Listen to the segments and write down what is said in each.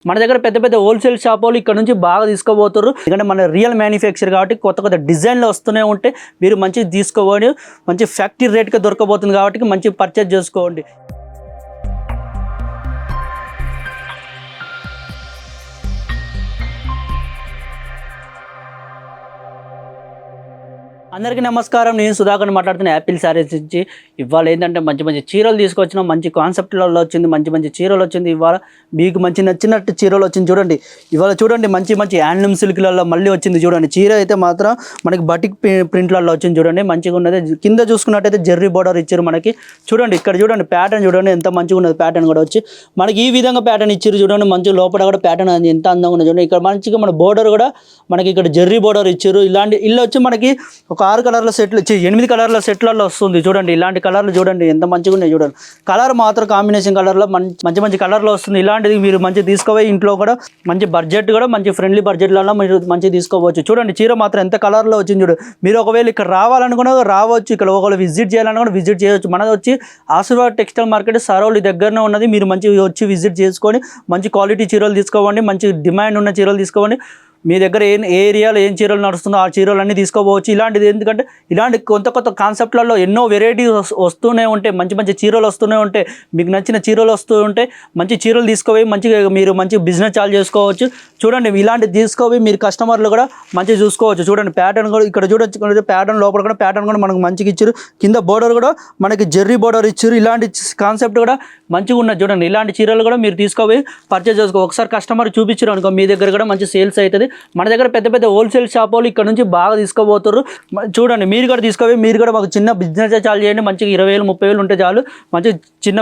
మన దగ్గర పెద్ద పెద్ద హోల్సేల్ షాప్ వాళ్ళు ఇక్కడ నుంచి బాగా తీసుకోబోతారు. ఎందుకంటే మన రియల్ మ్యానుఫ్యాక్చర్ కాబట్టి కొత్త డిజైన్లు వస్తూనే ఉంటే మీరు మంచి తీసుకోవాలి. మంచి ఫ్యాక్టరీ రేట్గా దొరకబోతుంది కాబట్టి మంచి పర్చేజ్ చేసుకోండి. అందరికీ నమస్కారం. నేను సుధాకర్ మాట్లాడుతున్న యాపిల్ శారీస్ నుంచి. ఇవాళ ఏంటంటే మంచి మంచి చీరలు తీసుకొచ్చినాం. మంచి కాన్సెప్ట్లలో వచ్చింది, మంచి మంచి చీరలు వచ్చింది. ఇవాళ మీకు మంచి నచ్చినట్టు చీరలు వచ్చింది చూడండి. ఇవాళ చూడండి మంచి మంచి హ్యాండ్లూమ్ సిల్క్లలో మళ్ళీ వచ్చింది చూడండి. చీర అయితే మాత్రం మనకి బటిక్ ప్రింట్లలో వచ్చింది చూడండి. మంచిగా ఉన్నది. కింద చూసుకున్నట్టయితే జెర్రీ బోర్డర్ ఇచ్చారు మనకి. చూడండి ఇక్కడ చూడండి ప్యాటర్న్ చూడండి ఎంత మంచిగా ఉన్నది. ప్యాటర్న్ కూడా వచ్చి మనకి ఈ విధంగా ప్యాటర్న్ ఇచ్చారు చూడండి. మంచిగా లోపల కూడా ప్యాటర్న్ ఎంత అందంగా ఉన్నది చూడండి. ఇక్కడ మంచిగా మన బోర్డర్ కూడా మనకి ఇక్కడ జెర్రీ బోర్డర్ ఇచ్చారు. ఇలాంటి ఇల్లు వచ్చి మనకి ఒక 6 కలర్ల సెట్లు 8 కలర్ల సెట్లలో వస్తుంది చూడండి. ఇలాంటి కలర్లు చూడండి ఎంత మంచిగా ఉన్నాయి చూడండి. కలర్ మాత్రం కాంబినేషన్ కలర్లో మంచి మంచి కలర్లో వస్తుంది. ఇలాంటిది మీరు మంచి తీసుకోపోయి ఇంట్లో కూడా మంచి బడ్జెట్ కూడా మంచి ఫ్రెండ్లీ బడ్జెట్లలో మీరు మంచిగా తీసుకోవచ్చు. చూడండి చీర మాత్రం ఎంత కలర్లో వచ్చింది చూడు. మీరు ఒకవేళ ఇక్కడ రావాలనుకున్నా రావచ్చు. ఇక్కడ ఒకవేళ విజిట్ చేయాలనుకున్నా విజిట్ చేయవచ్చు. మనది వచ్చి ఆశీర్వాద్ టెక్స్టైల్ మార్కెట్ సరౌలి దగ్గరనే ఉన్నది. మీరు మంచిగా వచ్చి విజిట్ చేసుకొని మంచి క్వాలిటీ చీరలు తీసుకోవండి. మంచి డిమాండ్ ఉన్న చీరలు తీసుకోవండి. మీ దగ్గర ఏ ఏరియాలో ఏం చీరలు నడుస్తుందో ఆ చీరలు అన్నీ తీసుకోవచ్చు. ఇలాంటిది ఎందుకంటే ఇలాంటి కొత్త కాన్సెప్ట్లలో ఎన్నో వెరైటీస్ వస్తూనే ఉంటాయి. మంచి మంచి చీరలు వస్తూనే ఉంటాయి. మీకు నచ్చిన చీరలు వస్తూ ఉంటే మంచి చీరలు తీసుకోపోయి మంచిగా మీరు మంచి బిజినెస్ చాలు చేసుకోవచ్చు. చూడండి ఇలాంటివి తీసుకోపోయి మీరు కస్టమర్లు కూడా మంచిగా చూసుకోవచ్చు. చూడండి ప్యాటర్న్ కూడా ఇక్కడ చూడొచ్చు. ప్యాటర్న్ లోపల కూడా ప్యాటర్న్ కూడా మనకు మంచిగా ఇచ్చారు. కింద బోర్డర్ కూడా మనకి జెర్రీ బోర్డర్ ఇచ్చారు. ఇలాంటి కాన్సెప్ట్ కూడా మంచిగా ఉన్నది చూడండి. ఇలాంటి చీరలు కూడా మీరు తీసుకోపోయి పర్చేజ్ చేసుకో. ఒకసారి కస్టమర్ చూపించారు అనుకో మీ దగ్గర కూడా మంచి సేల్స్ అవుతుంది. మన దగ్గర పెద్ద పెద్ద హోల్సేల్ షాప్ వాళ్ళు ఇక్కడ నుంచి బాగా తీసుకోబోతారు. చూడండి మీరు కూడా తీసుకోపోయి మీరు కూడా మాకు చిన్న బిజినెస్ చాలు చేయండి. మంచిగా 20,000 30,000 ఉంటే చాలు. మంచి చిన్న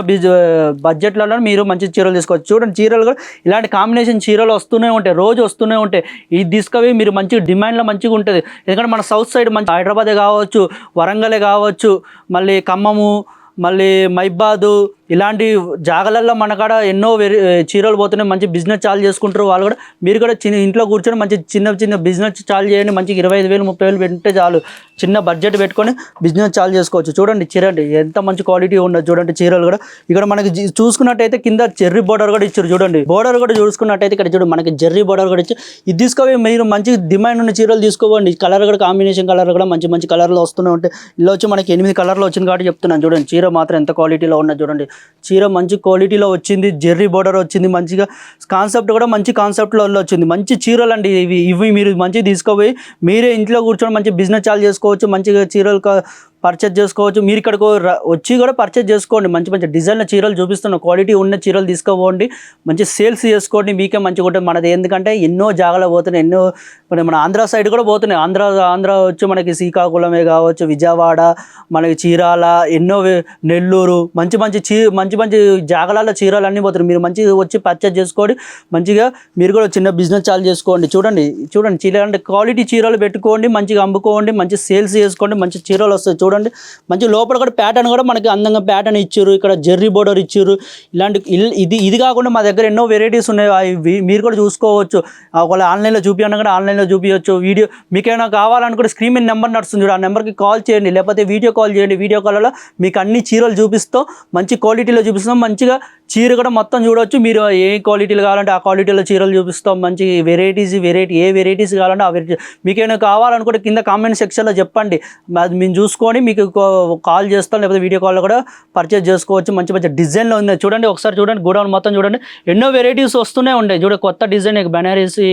బడ్జెట్లలో మీరు మంచి చీరలు తీసుకోవచ్చు. చూడండి చీరలు కూడా ఇలాంటి కాంబినేషన్ చీరలు వస్తూనే ఉంటాయి. రోజు వస్తూనే ఉంటాయి. ఇది తీసుకుపోయి మీరు మంచి డిమాండ్లో మంచిగా ఉంటుంది. ఎందుకంటే మన సౌత్ సైడ్ మంచి హైదరాబాదే కావచ్చు, వరంగలే కావచ్చు, మళ్ళీ ఖమ్మము, మళ్ళీ మైబాదు ఇలాంటి జాగాలల్లో మన కాడ ఎన్నో చీరలు పోతున్నాయి. మంచి బిజినెస్ చాలు చేసుకుంటారు వాళ్ళు కూడా. మీరు కూడా ఇంట్లో కూర్చొని మంచి చిన్న బిజినెస్ చాలు చేయండి. మంచి 25,000 30,000 పెట్టే చాలు. చిన్న బడ్జెట్ పెట్టుకొని బిజినెస్ చాలు చేసుకోవచ్చు. చూడండి చీరండి ఎంత మంచి క్వాలిటీ ఉన్నది చూడండి. చీరలు కూడా ఇక్కడ మనకి చూసుకున్నట్టయితే కింద జెర్రీ బోర్డర్ కూడా ఇచ్చారు చూడండి. బోర్డర్ కూడా చూసుకున్నట్టయితే ఇక్కడ చూడండి మనకి జెర్రీ బోర్డర్ కూడా ఇచ్చారు. ఇది తీసుకోవి మీరు మంచి డిమాండ్ ఉన్న చీరలు తీసుకోవండి. కలర్ కూడా కాంబినేషన్ కలర్ కూడా మంచి మంచి కలర్లో వస్తూనే ఉంటాయి. ఇలా వచ్చి మనకి 8 కలర్లో వచ్చింది కాబట్టి చెప్తున్నాను. చూడండి చీర మాత్రం ఎంత క్వాలిటీలో ఉన్నది చూడండి. చీర మంచి క్వాలిటీలో వచ్చింది. జెర్రీ బోర్డర్ వచ్చింది. మంచిగా కాన్సెప్ట్ కూడా మంచి కాన్సెప్ట్లో వచ్చింది. మంచి చీరలు అండి ఇవి మీరు మంచిగా తీసుకోపోయి మీరే ఇంట్లో కూర్చొని మంచి బిజినెస్ చాలు చేసుకోవచ్చు. మంచిగా చీరలు పర్చేజ్ చేసుకోవచ్చు. మీరు ఇక్కడికి వచ్చి కూడా పర్చేజ్ చేసుకోండి. మంచి మంచి డిజైన్ల చీరలు చూపిస్తున్న క్వాలిటీ ఉన్న చీరలు తీసుకోపోండి. మంచి సేల్స్ చేసుకోండి. మీకే మంచిగా ఉంటుంది. మనది ఎందుకంటే ఎన్నో జాగాలో పోతున్నాయి. ఎన్నో మన ఆంధ్ర సైడ్ కూడా పోతున్నాయి. ఆంధ్ర వచ్చి మనకి శ్రీకాకుళమే కావచ్చు, విజయవాడ, మనకి చీరాల, ఎన్నో నెల్లూరు మంచి మంచి జాగాలలో చీరలు అన్నీ పోతున్నాయి. మీరు మంచిగా వచ్చి పర్చేజ్ చేసుకోండి. మంచిగా మీరు కూడా చిన్న బిజినెస్ చాలు చేసుకోండి. చూడండి చీర అంటే క్వాలిటీ చీరలు పెట్టుకోండి. మంచిగా అమ్ముకోండి. మంచి సేల్స్ చేసుకోండి. మంచి చీరలు వస్తాయి. చూడండి మంచి లోపల కూడా ప్యాటర్న్ కూడా మనకి అందంగా ప్యాటర్న్ ఇచ్చారు. ఇక్కడ జెర్రీ బోర్డర్ ఇచ్చారు. ఇలాంటి ఇది కాకుండా మా దగ్గర ఎన్నో వెరైటీస్ ఉన్నాయి. అవి మీరు కూడా చూసుకోవచ్చు. ఒకవేళ ఆన్లైన్లో చూపించడం కూడా ఆన్లైన్లో చూపించవచ్చు. వీడియో మీకేమైనా కావాలనుకుంటే స్క్రీన్ మీద నెంబర్ నడుస్తుంది చూడండి. ఆ నెంబర్కి కాల్ చేయండి, లేకపోతే వీడియో కాల్ చేయండి. వీడియో కాల్లో మీకు అన్ని చీరలు చూపిస్తాం. మంచి క్వాలిటీలో చూపిస్తాం. మంచిగా చీర కూడా మొత్తం చూడవచ్చు. మీరు ఏ క్వాలిటీలు కావాలంటే ఆ క్వాలిటీలో చీరలు చూపిస్తాం. మంచి ఏ వెరైటీస్ కావాలంటే ఆ వెరైటీ మీకు ఏమైనా కావాలనుకుంటే కింద కామెంట్ సెక్షన్లో చెప్పండి. మేము చూసుకొని మీకు కాల్ చేస్తాం, లేకపోతే వీడియో కాల్లో కూడా పర్చేజ్ చేసుకోవచ్చు. మంచి మంచి డిజైన్లో ఉంది చూడండి. ఒకసారి చూడండి గోడౌన్ మొత్తం చూడండి. ఎన్నో వెరైటీస్ వస్తూనే ఉంటాయి. చూడండి కొత్త డిజైన్ బెనారసీ,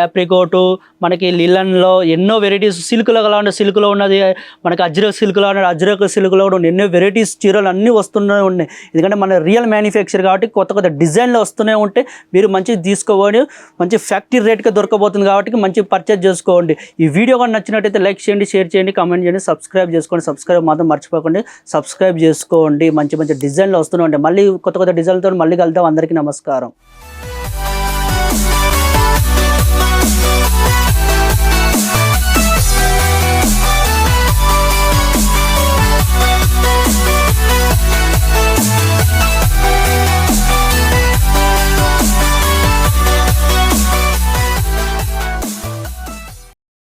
యాప్రికోటు, మనకి లిలన్లో ఎన్నో వెరైటీస్. సిల్క్లో కావాలంటే సిల్క్లో ఉన్నది. మనకి అజ్రక్ సిల్క్లో ఉన్నది. అజ్రక్ సిల్క్లో కూడా ఎన్నో వెరైటీస్ చీరలు అన్నీ వస్తూనే ఉన్నాయి. ఎందుకంటే మన రియల్ మ్యానుఫ్యాక్చర్ కాబట్టి కొత్త డిజైన్లు వస్తూనే ఉంటాయి. మీరు మంచిగా తీసుకోవాలి. మంచి ఫ్యాక్టరీ రేట్గా దొరకబోతుంది కాబట్టి మంచి పర్చేజ్ చేసుకోండి. ఈ వీడియో కానీ నచ్చినట్టయితే లైక్ చేయండి, షేర్ చేయండి, కామెంట్ చేయండి, సబ్స్క్రైబ్ చేసుకోండి. సబ్స్క్రైబ్ మాత్రం మర్చిపోకండి. సబ్స్క్రైబ్ చేసుకోండి. మంచి మంచి డిజైన్లు వస్తూనే ఉంటాయి. మళ్ళీ కొత్త డిజైన్లతో మళ్ళీ కలుద్దాం. అందరికీ నమస్కారం.